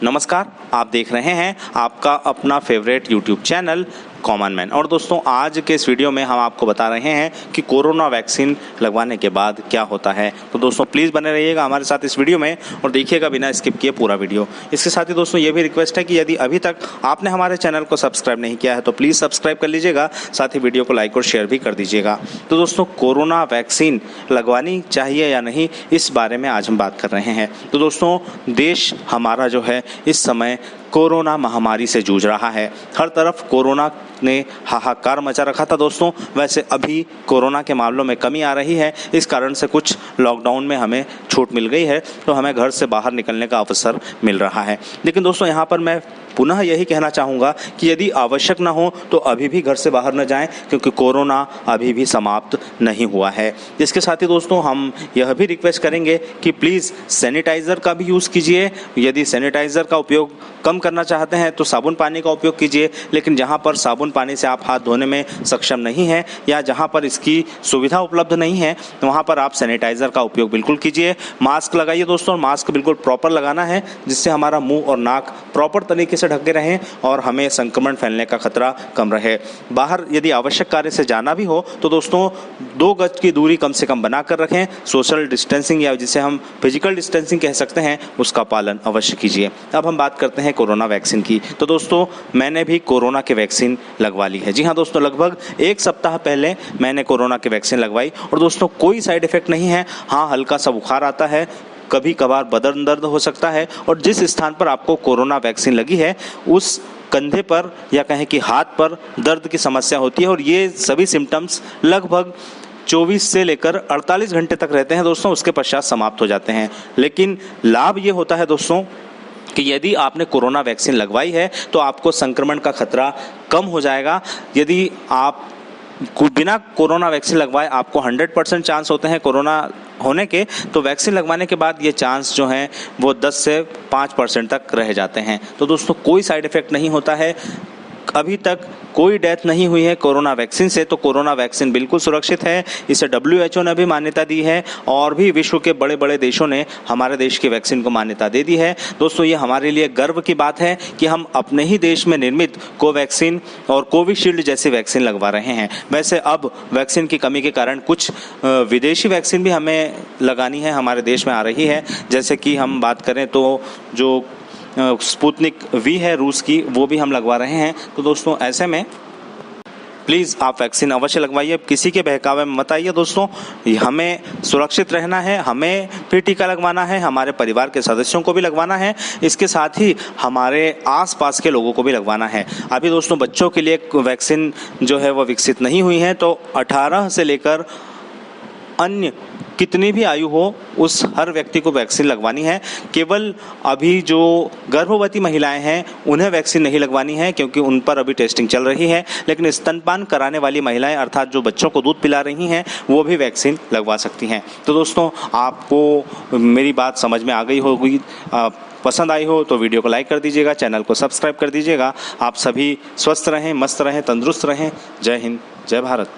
नमस्कार, आप देख रहे हैं आपका अपना favourite YouTube channel common man. और दोस्तों, आज के इस वीडियो में हम आपको बता रहे हैं कि कोरोना वैक्सीन लगवाने के बाद क्या होता है। तो दोस्तों प्लीज़ बने रहिएगा हमारे साथ इस वीडियो में और देखिएगा बिना स्किप किए पूरा वीडियो। इसके साथ ही दोस्तों ये भी रिक्वेस्ट है कि यदि अभी तक आपने हमारे चैनल को सब्सक्राइब नहीं किया है तो प्लीज़ सब्सक्राइब कर लीजिएगा, साथ ही वीडियो को लाइक और शेयर भी कर दीजिएगा। तो दोस्तों, कोरोना वैक्सीन लगवानी चाहिए या नहीं, इस बारे में आज हम बात कर रहे हैं। तो दोस्तों, देश हमारा जो है इस समय कोरोना महामारी से जूझ रहा है। हर तरफ कोरोना ने हाहाकार मचा रखा था दोस्तों। वैसे अभी कोरोना के मामलों में कमी आ रही है, इस कारण से कुछ लॉकडाउन में हमें छूट मिल गई है, तो हमें घर से बाहर निकलने का अवसर मिल रहा है। लेकिन दोस्तों, यहाँ पर मैं पुनः यही कहना चाहूँगा कि यदि आवश्यक न हो तो अभी भी घर से बाहर न जाएं, क्योंकि कोरोना अभी भी समाप्त नहीं हुआ है। इसके साथ ही दोस्तों, हम यह भी रिक्वेस्ट करेंगे कि प्लीज़ सैनिटाइज़र का भी यूज़ कीजिए। यदि सैनिटाइज़र का उपयोग कम करना चाहते हैं तो साबुन पानी का उपयोग कीजिए, लेकिन जहाँ पर साबुन पानी से आप हाथ धोने में सक्षम नहीं हैं या जहाँ पर इसकी सुविधा उपलब्ध नहीं है, वहाँ पर आप सैनिटाइज़र का उपयोग बिल्कुल कीजिए। मास्क लगाइए दोस्तों, मास्क बिल्कुल प्रॉपर लगाना है, जिससे हमारा मुंह और नाक प्रॉपर तरीके से ढके रहें और हमें संक्रमण फैलने का खतरा कम रहे। बाहर यदि आवश्यक कार्य से जाना भी हो तो दोस्तों 2 गज की दूरी कम से कम बना कर रखें। सोशल डिस्टेंसिंग या जिसे हम फिजिकल डिस्टेंसिंग कह सकते हैं, उसका पालन अवश्य कीजिए। अब हम बात करते हैं कोरोना वैक्सीन की। तो दोस्तों, मैंने भी कोरोना की वैक्सीन लगवा ली है। जी हाँ दोस्तों, लगभग 1 सप्ताह पहले मैंने कोरोना की वैक्सीन लगवाई और दोस्तों कोई साइड इफेक्ट नहीं है। हाँ, हल्का सा बुखार आता है, कभी कभार बदन दर्द हो सकता है, और जिस स्थान पर आपको कोरोना वैक्सीन लगी है उस कंधे पर या कहें कि हाथ पर दर्द की समस्या होती है, और ये सभी सिम्टम्स लगभग 24 से लेकर 48 घंटे तक रहते हैं दोस्तों, उसके पश्चात समाप्त हो जाते हैं। लेकिन लाभ ये होता है दोस्तों कि यदि आपने कोरोना वैक्सीन लगवाई है तो आपको संक्रमण का खतरा कम हो जाएगा। यदि आप बिना कोरोना वैक्सीन लगवाए आपको 100% चांस होते हैं कोरोना होने के, तो वैक्सीन लगवाने के बाद ये चांस जो हैं वो 10 से 5% तक रह जाते हैं। तो दोस्तों, कोई साइड इफ़ेक्ट नहीं होता है, अभी तक कोई डेथ नहीं हुई है कोरोना वैक्सीन से। तो कोरोना वैक्सीन बिल्कुल सुरक्षित है, इसे WHO ने भी मान्यता दी है और भी विश्व के बड़े बड़े देशों ने हमारे देश की वैक्सीन को मान्यता दे दी है। दोस्तों, ये हमारे लिए गर्व की बात है कि हम अपने ही देश में निर्मित कोवैक्सीन और कोविशील्ड जैसी वैक्सीन लगवा रहे हैं। वैसे अब वैक्सीन की कमी के कारण कुछ विदेशी वैक्सीन भी हमें लगानी है, हमारे देश में आ रही है। जैसे कि हम बात करें तो जो स्पुतनिक V है रूस की, वो भी हम लगवा रहे हैं। तो दोस्तों, ऐसे में प्लीज़ आप वैक्सीन अवश्य लगवाइए, किसी के बहकावे में मत आइए दोस्तों। हमें सुरक्षित रहना है, हमें भी टीका लगवाना है, हमारे परिवार के सदस्यों को भी लगवाना है, इसके साथ ही हमारे आसपास के लोगों को भी लगवाना है। अभी दोस्तों बच्चों के लिए वैक्सीन जो है वो विकसित नहीं हुई है, तो 18 से लेकर अन्य कितनी भी आयु हो उस हर व्यक्ति को वैक्सीन लगवानी है। केवल अभी जो गर्भवती महिलाएं हैं उन्हें वैक्सीन नहीं लगवानी है, क्योंकि उन पर अभी टेस्टिंग चल रही है। लेकिन स्तनपान कराने वाली महिलाएं, अर्थात जो बच्चों को दूध पिला रही हैं, वो भी वैक्सीन लगवा सकती हैं। तो दोस्तों, आपको मेरी बात समझ में आ गई होगी, पसंद आई हो तो वीडियो को लाइक कर दीजिएगा, चैनल को सब्सक्राइब कर दीजिएगा। आप सभी स्वस्थ रहें, मस्त रहें, तंदुरुस्त रहें। जय हिंद, जय भारत।